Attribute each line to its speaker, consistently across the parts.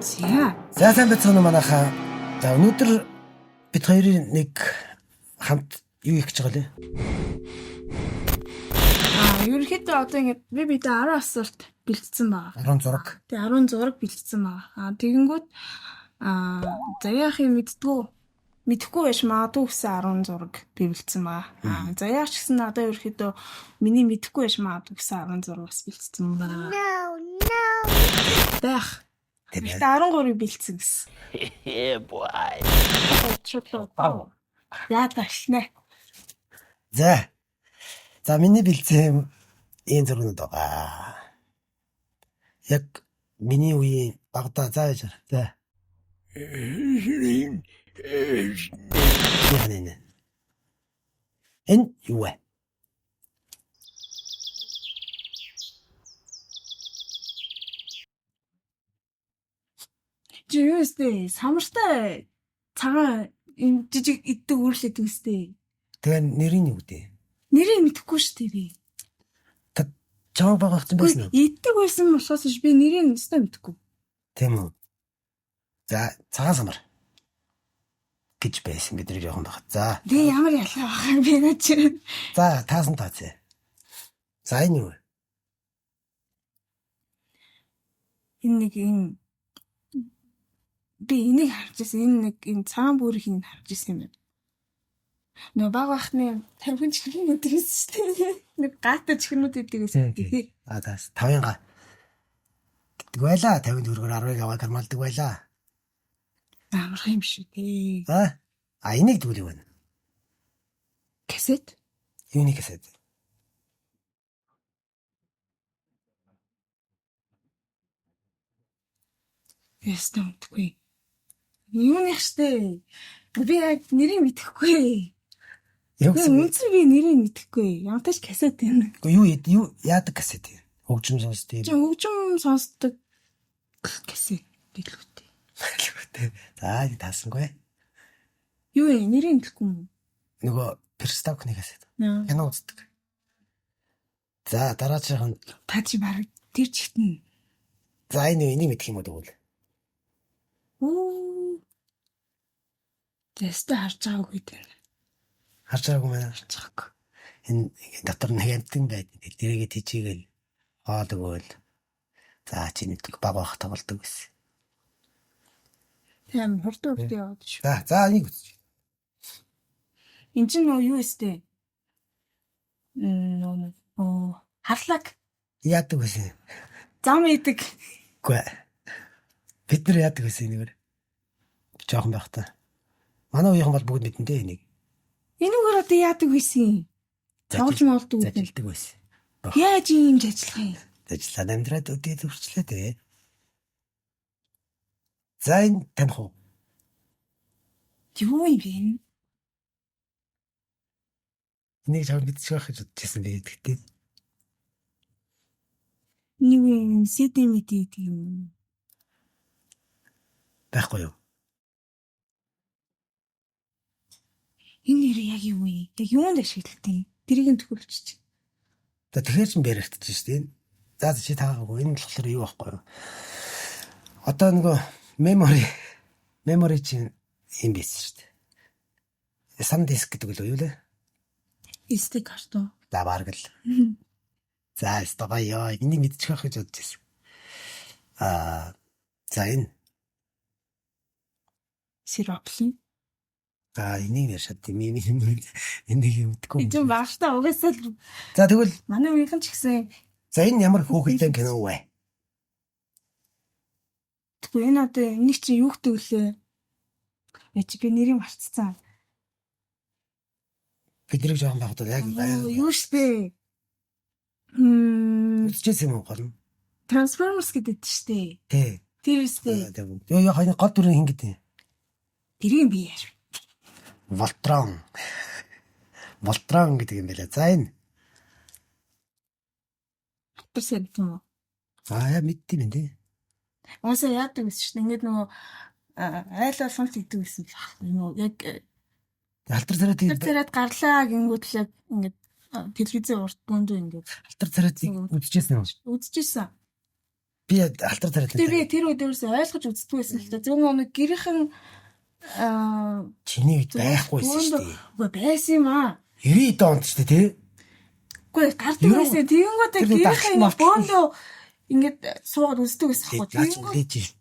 Speaker 1: За сайн байцгаана уу манайхаа. За өнөөдөр бид хоёрын нэг хамт юу их гэж байгаа лээ?
Speaker 2: Ерөнхийдөө одоо ингэж би 10 асуулт бэлдсэн байгаа.
Speaker 1: 10 зураг.
Speaker 2: Тэг 10 зураг бэлдсэн байгаа. Тэгэнгүүт заяахын мэдхгүй байж магадгүй гэсэн 10 зураг би бэлдсэн байгаа. Заяах ч гэсэн надад ерөнхийдөө миний мэдхгүй байж магадгүй гэсэн 10 зураг бас бэлдсэн байгаа. Бэх.
Speaker 1: Тийм.
Speaker 2: 13-ыг бэлдсэн гэсэн.
Speaker 3: boy.
Speaker 2: Яаташнэ.
Speaker 1: За миний бэлдсэн ийм зургууд байгаа. Яг миний үеийн багтаа зааж. За. Энэ юу вэ?
Speaker 2: Жиүстэй самартай цагаан энэ жижиг иддэг өөрлөд үстэй.
Speaker 1: Тэгээ нэрийн юу гэдэг?
Speaker 2: Нэрийг мэдэхгүй шүү дээ би.
Speaker 1: Чамаг багт байсан уу?
Speaker 2: Иддэг байсан болохоос би нэрийг өстой мэдэхгүй.
Speaker 1: Тийм үү. За цагаан самар гэж байсан бидний жоохон багт. За.
Speaker 2: Би ямар ялгаа байгаа би наа чи.
Speaker 1: За таасан таац. За энэ юу вэ?
Speaker 2: Энэ би энийг харж ирсэн. Энэ цагаан бүрийг харж ирсэн юм байна. Нөө баг бахны 50 чихнүүд ирсэн шүү дээ. Нэг гатаа чихнүүд идэгсэн.
Speaker 1: А таас 5-га гэдэг байла. 50 төгрөгөөр 10-ыг аваад кармалдаг байла.
Speaker 2: Амар юм шүү дээ.
Speaker 1: Энийг дүүл юу вэ?
Speaker 2: Касет?
Speaker 1: Юуны касет?
Speaker 2: Ястаа мэдгүй. Юуных штэ. Би яг нэрийг мэдэхгүй.
Speaker 1: Яг
Speaker 2: үнэн би нэрийг мэдэхгүй. Ямтаж касет юм.
Speaker 1: юу яадаг касет юм? Хөгжим сонсдог юм.
Speaker 2: Чи хөгжим сонсдог касет билүүтэй.
Speaker 1: За таасангүй.
Speaker 2: Юу вэ? Нэрийг мэдэхгүй юм.
Speaker 1: Нөгөө перставкны касет.
Speaker 2: Наа.
Speaker 1: Кино үздэг. За дараагийн
Speaker 2: Та чи баг тэр чигтэн.
Speaker 1: за энийг мэдэх юм уу тэгвэл?
Speaker 2: Тэстэ харж байгаагүй дээ.
Speaker 1: Харж байгаагүй маа.
Speaker 2: Харж байгаагүй.
Speaker 1: Энэ дотор нэгэнтэн байдаг. Дэрээгээ тийчээгэл хоол өгөөл. За чи нэг баг бах тоглолдог гэсэн.
Speaker 2: Тийм хурдан яваад шүү.
Speaker 1: За энийг үзье.
Speaker 2: Энд чинь юу өстэй? Харлаг.
Speaker 1: Яадаг гэсэн.
Speaker 2: Зам идэг.
Speaker 1: Үгүй. Бид нар яадаг гэсэн нэгээр. Жохон байх та. Манай үеийнхэн бол бүгд мэднэ дээ энийг.
Speaker 2: Энэгээр одоо яадаг байсан? Тоглож молдог үү?
Speaker 1: Зажилдаг байсан.
Speaker 2: Яаж ийм ажиллах юм?
Speaker 1: Ажиллаад амьдраад өдөө төвчлээ тэгээ. За энэ таних уу?
Speaker 2: Юу юм бэ?
Speaker 1: Энийг чам мэдчих байх гэж бодчихсон би гэдэгтэй.
Speaker 2: Нэг CD юм.
Speaker 1: Байхгүй юу?
Speaker 2: Энэ нэр яг юу вэ? Яг юунд ашигладаг? Тэрийг төгөлчих.
Speaker 1: За тэгэхээр ч баригдчих шүү дээ. За чи таагаагүй. Энэ болохоор юу байхгүй юу? Одоо нөгөө memory чинь юм биш шүү дээ. Сан диск гэдэг л юу лээ?
Speaker 2: SD картон.
Speaker 1: За бараг л. За стогоо энийг мэдчих байх гэж бодож байсан. За энэ
Speaker 2: Сироплын.
Speaker 1: Энийг яшаад энийг мэдгүй.
Speaker 2: Энд багштай угаасаа.
Speaker 1: За тэгвэл
Speaker 2: манай үеийнхэн ч гэсэн.
Speaker 1: За энэ ямар хөөхөлтэй кино вэ?
Speaker 2: Тэгвэл энэ одоо энийг чи юу гэдэг вүлээ? Яч би нэрийг марцсан.
Speaker 1: Бидний жоохон багтал яг
Speaker 2: юу штэ?
Speaker 1: үзчихсэн юм уу гол нь?
Speaker 2: Transformers гэдэг штэ.
Speaker 1: Тий.
Speaker 2: Тэр үстэй.
Speaker 1: Ёо хаяа гол дүрийн хин гэдэг.
Speaker 2: Тэрийг би яаш.
Speaker 1: Voltron гэдэг юм байна. За энэ.
Speaker 2: Хатарсан юм уу?
Speaker 1: Яа мэдтiin юм дээ.
Speaker 2: Ууса яадаг гэсэн чинь ингээд нөгөө айлаа фонт гэдэг гэсэн. Нөгөө яг
Speaker 1: Алтар царайд
Speaker 2: гарлаа гингүүд л яг ингээд телевизэн урт бүндүү ингээд
Speaker 1: алтар царайд үзчихсэн юм.
Speaker 2: үзчихсэн.
Speaker 1: Би алтар тариад.
Speaker 2: Би тэр өдөөс ойлгож үздэг байсан л да. Зөвхөн нэг гэрийнхэн
Speaker 1: чиний үед байхгүйсэн шүү дээ.
Speaker 2: Үгүй байсан юм аа.
Speaker 1: 90 онд шүү дээ тий.
Speaker 2: Үгүй гардаг байсан. Тэгэнгүүт гэрийнхэн бөөндөө ингээд суугаад үздэг байсан хөө.
Speaker 1: Тэгэнгүүт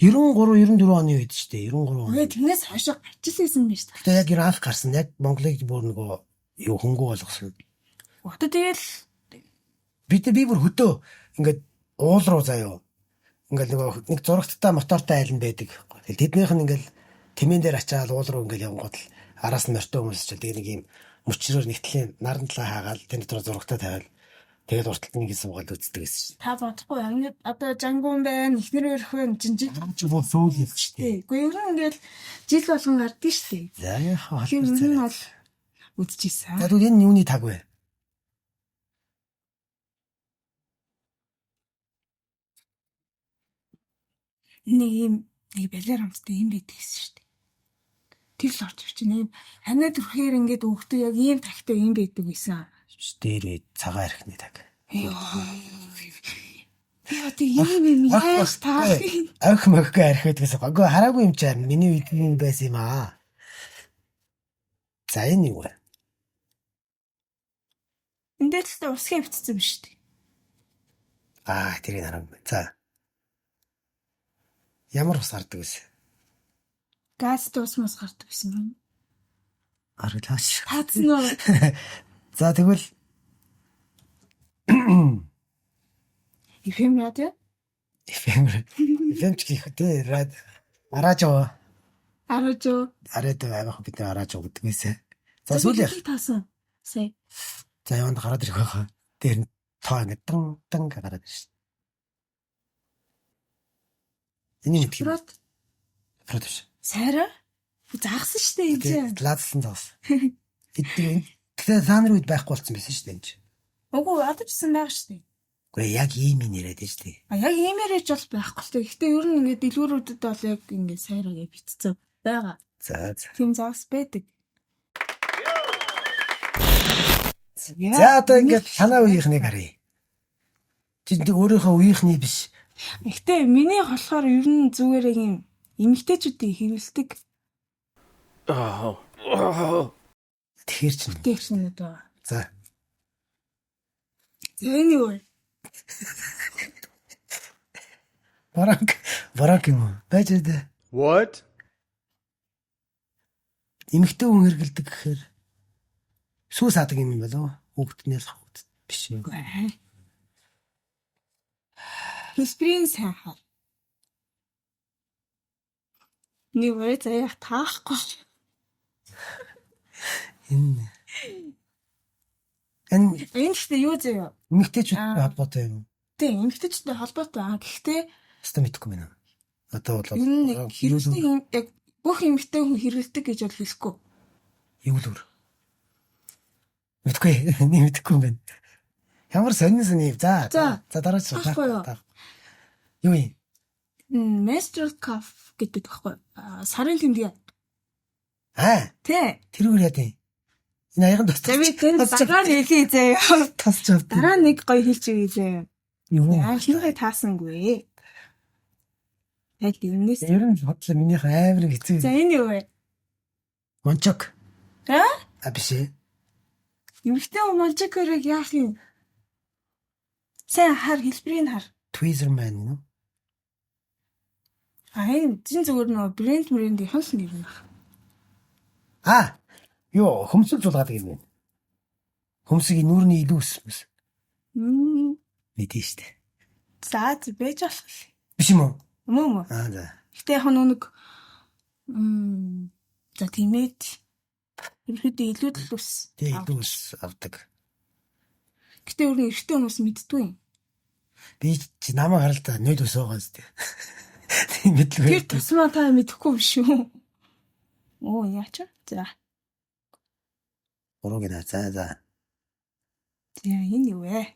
Speaker 1: 93 94 оны үед шүү дээ. 93 он.
Speaker 2: Үгүй тэрнээс хойш гарчихсан юм биш үү?
Speaker 1: Тэгээ яг ер анх гарсан. Яг Монголыг бүр нөгөө юу хөнгөө болгосон.
Speaker 2: Одоо тэгэл
Speaker 1: би бүр хөдөө ингээд уул руу заяа. Ингээд нөгөө нэг зурагттай мотортой айлн байдаг. Тэгэл тэднийх нь ингээд тэмэн дээр ачаал уул руу ингээд явгууд л араас нь морьтой хүмүүс ч тэгээ нэг юм мөчрөөр нэгтлийн наран талаа хаагаал тэр дотор зурагтай тавиал тэгээд урталт нэг суугаад үздэг гэсэн чинь.
Speaker 2: Та бодохгүй ингээд одоо жангуун байна, ихнэр өрх байна, жинжиг
Speaker 1: бол сүүл юм шүү дээ.
Speaker 2: Үгүй ер нь ингээд жил болгон гардаг шүү дээ.
Speaker 1: За яа хаа.
Speaker 2: Тэр нь бол үдчихсэн.
Speaker 1: Тэгээд энэ юуны таг вэ?
Speaker 2: Нэг балер хамттай юм байдаг гэсэн шүү дээ. Тэр л орж ирчих нэм ханаад өрхээр ингээд өөхтөө яг ийм тагтай юм байдаг байсан.
Speaker 1: Дээр цагаан архины таг.
Speaker 2: Яа тийм яаж таа.
Speaker 1: Авх мөхгөө архиуд гэсэн. Гоо хараагүй юм чаа. Миний үед юм байсан юм аа. За энэ юу вэ?
Speaker 2: Эндээ л усгийн хөвцсөн биш үү?
Speaker 1: Тэрийг хараагүй. За. Ямар ус гардаг вэ?
Speaker 2: Газ тусмас гардаг гэсэн юм.
Speaker 1: Аргалаач.
Speaker 2: Таацсан уу?
Speaker 1: За тэгвэл
Speaker 2: FM радио?
Speaker 1: FM ч гэх үү радио. Аражоо. Араад авах бид аражоо гэдэг байсан. За сүүлийн
Speaker 2: таасан. Сая.
Speaker 1: За яванд гараад ирэх байхаа. Тэр нь тоо ингэ дан гараад ирсэн. Энэ нэг юм. Продюс.
Speaker 2: Сайраа? Заахсан шүү дээ энэ чинь.
Speaker 1: Лаадсан заас. Тэгэхээр заанар үед байхгүй болсон байсан шүү дээ энэ.
Speaker 2: Үгүй одоо ч гэсэн байгаа шүү дээ.
Speaker 1: Гэхдээ яг ийм юм яриад байж тээ.
Speaker 2: Яг иймэр ээж бол байхгүй л дээ. Гэхдээ ер нь ингээд дэлгүүрүүдэд бол яг ингээд сайраагээ битцсэн байгаа.
Speaker 1: За.
Speaker 2: Тийм заас байдаг.
Speaker 1: За одоо ингээд танаа үеийнхнийг харъя. Чи өөрийнхөө үеийнхний биш.
Speaker 2: Гэхдээ миний болохоор ер нь зүгээр юм эмэгтэйчүүдийг хэрэлдэг.
Speaker 1: Тэгэр чинь
Speaker 2: одоо.
Speaker 1: За.
Speaker 2: Энэ юу вэ?
Speaker 1: Барак юм уу? Байж дээ.
Speaker 3: What?
Speaker 1: Эмэгтэй хүн хэргэлдэг гэхээр сүүс хаадаг юм болов уу? Хүүхднээс хавд биш юм.
Speaker 2: Хэлбэрийн сайн хаа. Нэг үе заяа таахгүй. Энэ ихтэй юу заяа?
Speaker 1: Эмэгтэйчүүд холбоотой юм.
Speaker 2: Тийм, эмэгтэйчүүдтэй холбоотой. Гэхдээ
Speaker 1: өстө мэдхгүй байна. Одоо бол
Speaker 2: хэрэлдэг яг бүх эмэгтэй хүн хэрэлдэг гэж бол хэлэхгүй.
Speaker 1: Юу л өөр. Мэдхгүй. Мэдхгүй юм байна. Ямар сонин. За дараач. Юу юм?
Speaker 2: Menstrual cuff гэдэг байхгүй. Сарын тэмдэг.
Speaker 1: Тий. Тэр үгээр яа дээ. Энэ аяхан тусч.
Speaker 2: За би тэнд дараа хэлье заяа.
Speaker 1: Тасч авд.
Speaker 2: Дараа нэг гоё хэлчихье заяа.
Speaker 1: Юу?
Speaker 2: Хингээ таасангүй. Яг юмнээс.
Speaker 1: Ер нь бодлоо минийх амар хэцүү.
Speaker 2: За энэ юу вэ?
Speaker 1: Мончок. Биш ээ.
Speaker 2: Эмэгтэй мончокорыг яах юм? Сайн хар хэлбэрийг хар.
Speaker 1: Tweezer man юу?
Speaker 2: Энэ зүгээр нөө брендийн хонс нэр юм
Speaker 1: байна. Юу, хөмсөж зулгаад юм байна. Хөмсгийн нүүрний илүү өсмөс. Мэдээ штэ.
Speaker 2: За байж болох.
Speaker 1: Биш юм уу?
Speaker 2: Мөн.
Speaker 1: За.
Speaker 2: Гэтэ яг нэг за тиймээд ерөөдөө илүү л ус.
Speaker 1: Илүү ус авдаг.
Speaker 2: Гэтэ өөрөө эртний хүмүүс мэддгүй юм.
Speaker 1: Би чи намайг харалтаа нөд ус байгаа зү. Тийм мэдлээ.
Speaker 2: Тэр тусмаа та мэдэхгүй биш үү? Яач вэ? За.
Speaker 1: Уруугина. За.
Speaker 2: За энэ юу вэ?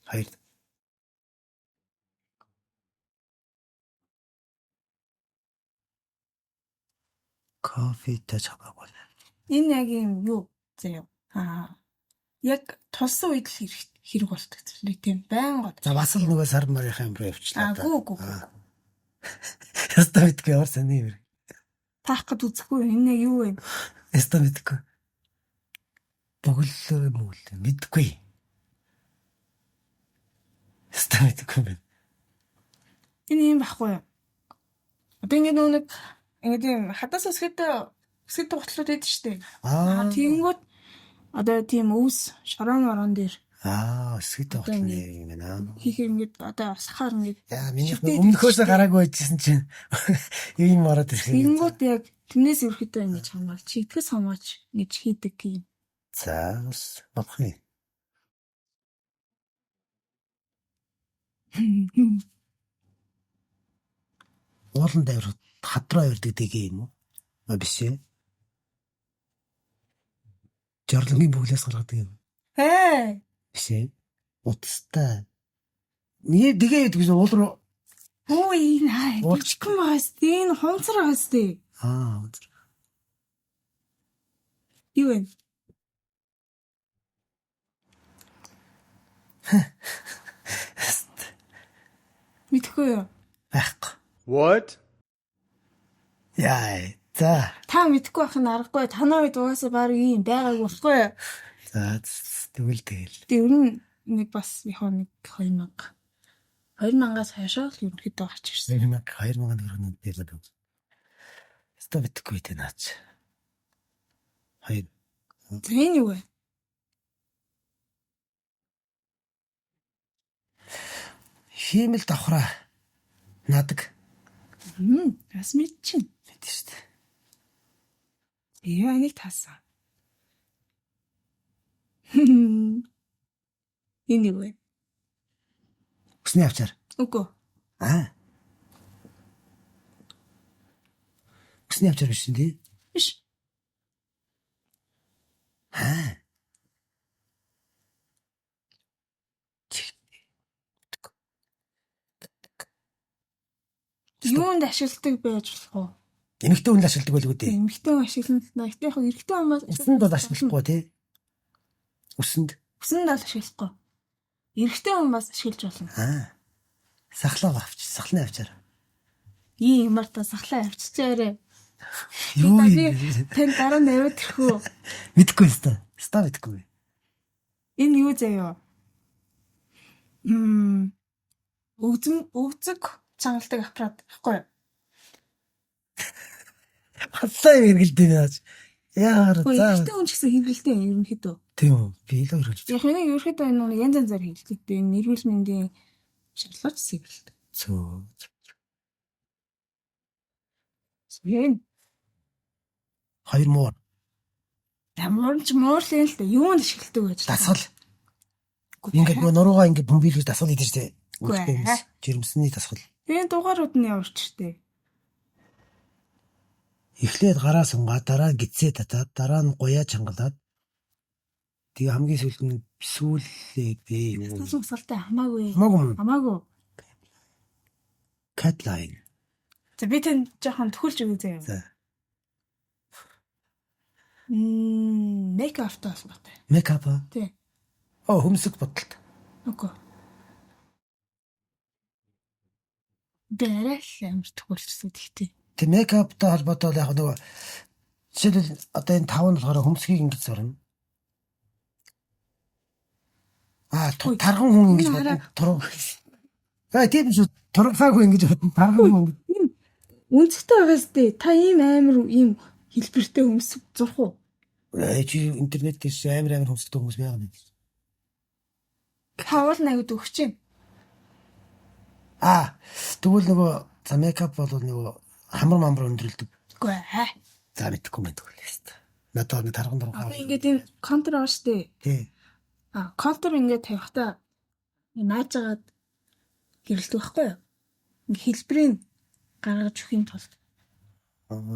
Speaker 1: Хоёр. Кофе тач хаваагүй.
Speaker 2: Энэ яг юм юу заяа. Яг тулсан үед л хэрэг болтогдлээ тийм байнга.
Speaker 1: За бас л нөгөө сар марынхаа руу явчлаа.
Speaker 2: Гүү.
Speaker 1: Яста мэдгүй ямар сони юм.
Speaker 2: Таах гэд үзэхгүй энэ юу вэ?
Speaker 1: Яста мэдгүй. Бүгэлөө мүлээ мэдгүй. Яста мэдгүй юм.
Speaker 2: Энэ юм байхгүй юу? Одоо ингэ нэг тийм хадаас өсгөд готлууд байдаг шүү дээ. Тэгэнгүүт одоо тийм өвс шорон морон дээр
Speaker 1: өсгөд готлын юм байна.
Speaker 2: хийх ингээд одоо асахаар ингээд
Speaker 1: яа миний өмнөхөөсөө гараагүй байжсэн чинь юм ороод ирсэн.
Speaker 2: тэгэнгүүт яг тэрнээс ерөөхдөө ингэж хамгаалж чигтгэс хамгаалж ингэж хийдэг юм.
Speaker 1: За бас баггүй. Уулан дайр хатраа өрдөг дэгээ юм уу? Биш ээ. Жорлонгийн бүглээс гаргадаг юм. Биш ээ. Утастай. Нэг дэгээ гэдэг чинь уул руу.
Speaker 2: Энэ чихэн байгаас энэ хонцор байгаас тий.
Speaker 1: Хонцор.
Speaker 2: Юу вэ? Мэдхгүй юу?
Speaker 1: Байхгүй.
Speaker 3: What?
Speaker 1: Яа. За.
Speaker 2: Та мэдхгүй байх нь аргагүй. Танаа үед угаасаа баг ийм байгаагүй байхгүй юу?
Speaker 1: За тэгвэл.
Speaker 2: Тэг ер нь нэг бас яг нэг 2000-аас хойшоо л ерөнхийдөө гарч ирсэн.
Speaker 1: 2000 төгрөг дээр л. Яста мэдхгүй дээ наач. Хоёр.
Speaker 2: Зэн юу вэ?
Speaker 1: Хиймэл давхраа надаг.
Speaker 2: Бас мэдчихэв.
Speaker 1: Мэдэн шүү дээ.
Speaker 2: Яа нэг таасан. Энэ юу вэ?
Speaker 1: Усны авчаар.
Speaker 2: Үгүй.
Speaker 1: Усны авчаар биш үү?
Speaker 2: Биш. Юунд ашигладаг байж болох уу?
Speaker 1: Эмэгтэй хүн ашигладаг байлгүй дээ.
Speaker 2: Эмэгтэй хүн ашиглана. Гэтэ яг эрэгтэй хүмүүс
Speaker 1: усанд бол ашиглахгүй тий. Усанд
Speaker 2: бол ашиглахгүй. Эрэгтэй хүн бас ашиглаж болно.
Speaker 1: Сахлаа авч, сахлын авчаар.
Speaker 2: Ийм юмар та сахлаа авчичаарэ.
Speaker 1: Юу
Speaker 2: юм? Тэн дараа наваад ирэхүү.
Speaker 1: Мэдгүй өстой. Ста мэдгүй.
Speaker 2: Энэ юу заяа? Өвзөг чангалдаг аппарат гэхгүй юу?
Speaker 1: Хасаа хэрэгэлдэг наач. Яар
Speaker 2: за. Эрэгтэй хүн ч гэсэн хэрэгэлдэг ерөнхийдөө.
Speaker 1: Тийм үү. Би илүү хэрэгэлж.
Speaker 2: Яг нэг ерөнхийдөө энэ янз янзаар хэрэгэлдэг. Нэрвэл мэндийн шатлаач сэгэлдэг.
Speaker 1: Цөө.
Speaker 2: Свен.
Speaker 1: Хоёр муур.
Speaker 2: Ямарч муурлын л дээ. Юунд ашигладаг байж.
Speaker 1: Дасгал. Ингээд нуруугаа ингээд бөмбөлөж дасгал хийдэг штэ. Жирэмсний дасгал.
Speaker 2: Тэгээ дугаарууд нь яварч штэ.
Speaker 1: Эхлээд гараа сунгаад дараа гидсээ татаад дараа нь гоёа чангалаад тэгээ хамгийн сүүлд нь сүүлээ дээ юу.
Speaker 2: Тусалтай хамаагүй.
Speaker 1: Catline.
Speaker 2: За би тань жоохон төхөлж өгье заяа.
Speaker 1: За.
Speaker 2: Make up таасгатай.
Speaker 1: Make up.
Speaker 2: Тий.
Speaker 1: Хөмсөг бодолт.
Speaker 2: Үгүй. Дээрэл амар төхөлжсөн гэхдээ.
Speaker 1: Тэг make upтай холбоотой яг нөгөө жишээлбэл одоо энэ 5 нь болохоор хөмсгийг ингэж зорно. Тархан хүн ингэж бодно. Тийм шүү. Турхаагүй ингэж бодно. Тархан хүн.
Speaker 2: Үнцгтэй байгаас тээ. Та ийм амар ийм хэлбэртэй хөмсөг зурх уу?
Speaker 1: Чи интернетээс амар хөмсөгтэй хүмүүс байгаа юм.
Speaker 2: Хавал найгад өгч юм.
Speaker 1: Тэгвэл нөгөө за мейкап бол нөгөө хамар өндөрлөдөг.
Speaker 2: Үгүй ээ.
Speaker 1: За мэдхгүй л хэвээр. Надад нэг тарган дургу.
Speaker 2: Ингээд ийм контур аа штэ.
Speaker 1: Тий.
Speaker 2: Контур ингээд тавихтаа наажгаад гэрэлдэг байхгүй юу? Ингээд хэлбэрийг гаргаж өхийн тулд.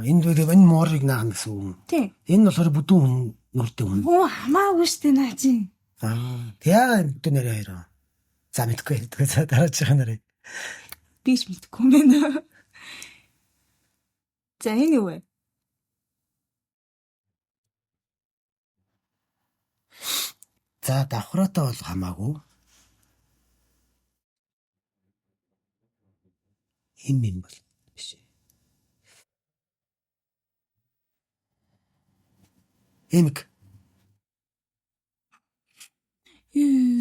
Speaker 1: Энэ моорыг наах гэсэн үг.
Speaker 2: Тий.
Speaker 1: Энэ болохоор бүдүүн хүн нүртэй хүн.
Speaker 2: Хамаагүй штэ наажин.
Speaker 1: Яа бүдүүн нэрээ хоёроо. За мэдхгүй. За дараачихаа нарыг.
Speaker 2: Би ч мэдгүй юм байна. За энэ юу вэ?
Speaker 1: За давхраатай бол хамаагүй. Энэ бол биш. Эмэг.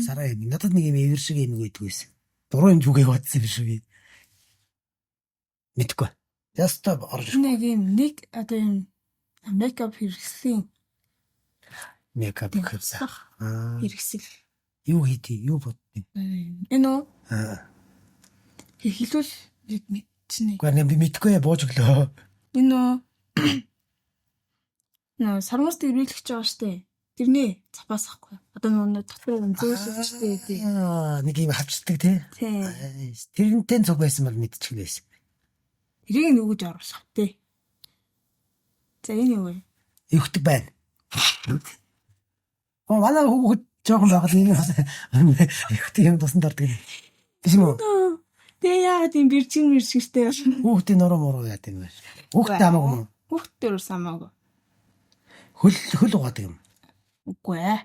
Speaker 1: Сараа юм. Надад нэг юм эвэр шиг эмэг үйдэг байсан. Дуруу юм зүгээ бодсон юм шиг. Мэдгүй. Яста орж.
Speaker 2: Нэг юм нэг одоо юм мейкап хэрэгслийн
Speaker 1: Мейкап хэрэгсэн.
Speaker 2: хэрэгсэл.
Speaker 1: Юу хийдий? Юу боддیں۔
Speaker 2: Энэ үү? Хэлвэл яг мэдчихнэ.
Speaker 1: Гэхдээ би мэдгүй бууж өглөө.
Speaker 2: Энэ үү? Наа сармуст ирүүлэх гэж байгаа штэ. Тэрний цапаас ахгүй. Одоо нөгөө дотор зөөсөлчтэй тий.
Speaker 1: Нэг юм хавчдаг тий. Тэрнтэй цуг байсан бол мэдчихлээс.
Speaker 2: Тэрийг нүгэж оруулах тий. За энэ юу вэ?
Speaker 1: Ихтэй байна. Манай хүүхэд жоохон байгаад энэ ихтэй юм тусанд ордог юм. Биш юм уу?
Speaker 2: Тэгээ яагаад юм бэрчгтэй
Speaker 1: хүүхдийн нуруу муруу яа гэм бэ? Хүүхдээ хамаагүй.
Speaker 2: Хүүхдээр самаагүй.
Speaker 1: Хөл угаадаг юм.
Speaker 2: Үгүй ээ.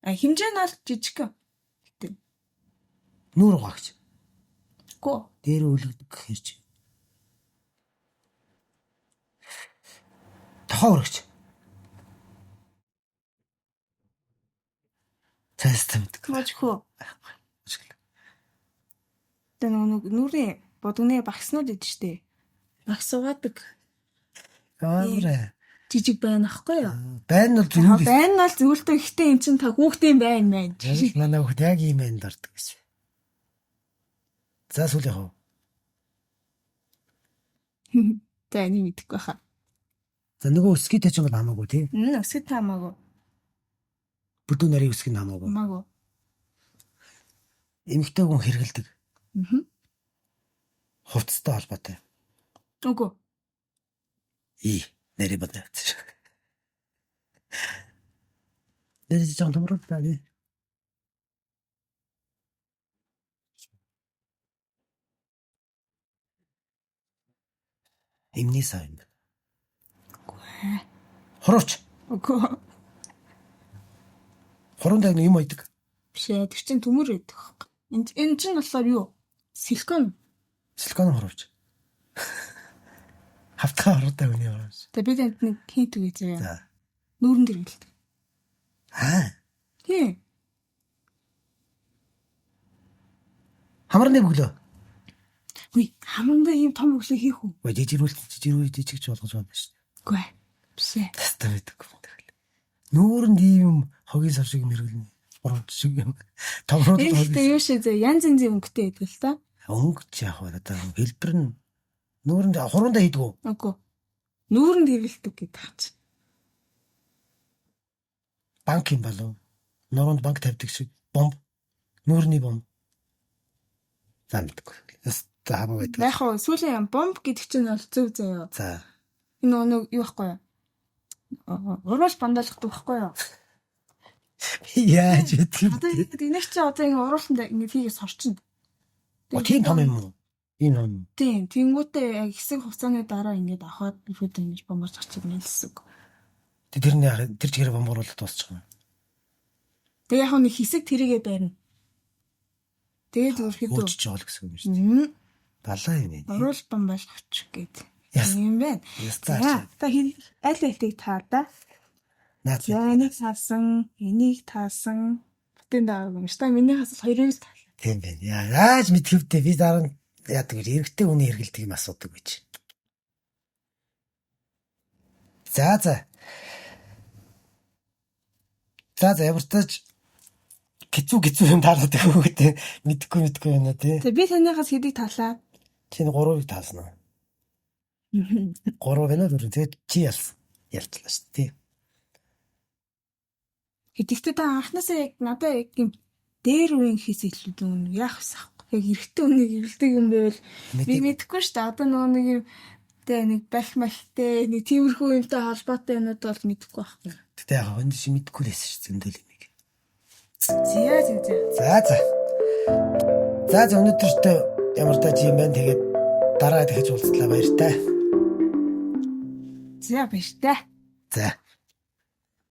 Speaker 2: Хэмжээ нь аль жижиг. Гэтэ.
Speaker 1: Нүүр угаагч.
Speaker 2: Үгүй.
Speaker 1: Дээр үлгдэг хэрч. Тохоо өргөч. Тэстэмт.
Speaker 2: Мочхоо. Тэнэг нүрийн бодгоны багснууд идэв штэ. Багс угаадаг.
Speaker 1: Гаарэ.
Speaker 2: Жижиг байна ахгүй юу?
Speaker 1: Байна бол зүгэл.
Speaker 2: Байна бол зүгэлтэй ихтэй эн чин та хүүхдийн байна мэн.
Speaker 1: Манай хүүхд яг ийм энд ордог гэсэн. За сүл яах вэ?
Speaker 2: Тэний мэдхгүй хаа.
Speaker 1: За нөгөө өсгийтэй ч юм хамаагүй тий.
Speaker 2: Өсгөт хамаагүй.
Speaker 1: Бүдүүн нарийн өсгий хамаагүй.
Speaker 2: Хамаагүй.
Speaker 1: Эмэгтэй хүн хэргэлдэг. Хувцастай холбоотой.
Speaker 2: Үгүй.
Speaker 1: Нэрээ бодож. Нэрээ ч юм томроо таа. Имний сайн.
Speaker 2: Үгүй.
Speaker 1: Хорооч.
Speaker 2: Үгүй.
Speaker 1: Хороонд юм ойдаг.
Speaker 2: Биш ээ, тэр чин төмөр байдаг. Энэ чин болохоор юу? Силикон.
Speaker 1: Силикон хорооч. Хавтгаа хороотой үний хорооч.
Speaker 2: Тэгээ бид энд нэг хинт үгүй заяа.
Speaker 1: За.
Speaker 2: Нүүрэн дэргэлдэг. Тий.
Speaker 1: Хамарны бүглөө.
Speaker 2: Үгүй, хамрандаа ийм том өглөө хийх үү?
Speaker 1: Жижигч болгож байна шүү дээ.
Speaker 2: Үгүй. Биш ээ.
Speaker 1: Тэстэ мэдгүй байна. Нүүрэнд ийм хогийн сав шиг мэргэлнэ. Урд шиг юм. Томроод
Speaker 2: Ихтэй юу шиг зэ янз янзын өнгөтэй байдаг л та.
Speaker 1: Өнгөч яах вэ? Одоо хэлбэр нь нүүрэнд хуруундаа хийдгүү.
Speaker 2: Үгүй. Нүүрэнд хэрэгэлдэг гэдэг хаач.
Speaker 1: Банк юм болов. Нуруунд банк тавьдаг шиг бомб. Нүүрний бомб. Замддаг. За хамаагүй байдаг.
Speaker 2: Яг хоо сүүлийн бомб гэдэг чинь бол зөв заяа.
Speaker 1: За.
Speaker 2: Энэ нэг юу байхгүй юу? Уруулж бандалгадаг байхгүй юу?
Speaker 1: Яаж гэдэг.
Speaker 2: Одоо энийг чи одоо ингэ уруулсанд ингэ хийгээс орчин.
Speaker 1: Тийм том юм уу? Энэ юм.
Speaker 2: Тийм, тэнгуүтэй яг хэсэг хугацааны дараа ингэж авахад ирээд ингэж бомборч очиж нэлсэг.
Speaker 1: Тэр чигээр бомборуулалт дуусчих юм.
Speaker 2: Тэгээ яг нэг хэсэг тэрийгэ барина. Тэгээд өөрөхдөө
Speaker 1: хөөж жоол гэсэн юм шүү дээ. Балаа юм ээ.
Speaker 2: Уруул бомболч гээд.
Speaker 1: Яс.
Speaker 2: Юм байна.
Speaker 1: Ястаа.
Speaker 2: Та аль альтыг таада?
Speaker 1: Наад.
Speaker 2: Энийг таасан, энийг таасан. Бүтэн даа юм шүү. Та миний хасал хоёрыг таа.
Speaker 1: Тийм байна. Яаж мэдхэвтэй би дараа нь яадаг вэ? Эрэгтэй хүний эргэлдэг юм асуудаг гэж. За. За ямартаж гизүү юм таалаад өгөөтэй мэдхгүй юм аа тий.
Speaker 2: Тэгээ би танихаас хэдийг таалаа?
Speaker 1: Чи 3-ыг таасан уу? 3 гэнэ дөрөв. Тэгээд чи ялцлаа шүү тий.
Speaker 2: Хэдийгтээ та анхнаасаа яг надад яг юм дээр үеийн хийс илүү дүүн яах вэ? Яг эрэгтэй үнийг эргэлдэг юм байвал би мэдэхгүй шүү дээ. Одоо нөгөө нэг юм нэг бахмалтай нэг тиймэрхүү юмтай холбоотой юмуд бол мэдэхгүй байхгүй.
Speaker 1: Тэгтээ яг энэ чи мэдэхгүй лээсэн шүү зөндөл юм. За өнөөдөртөө ямар тач юм байна. Тэгээд дараа дахиж уулзлаа баяртай.
Speaker 2: За баяртай.
Speaker 1: За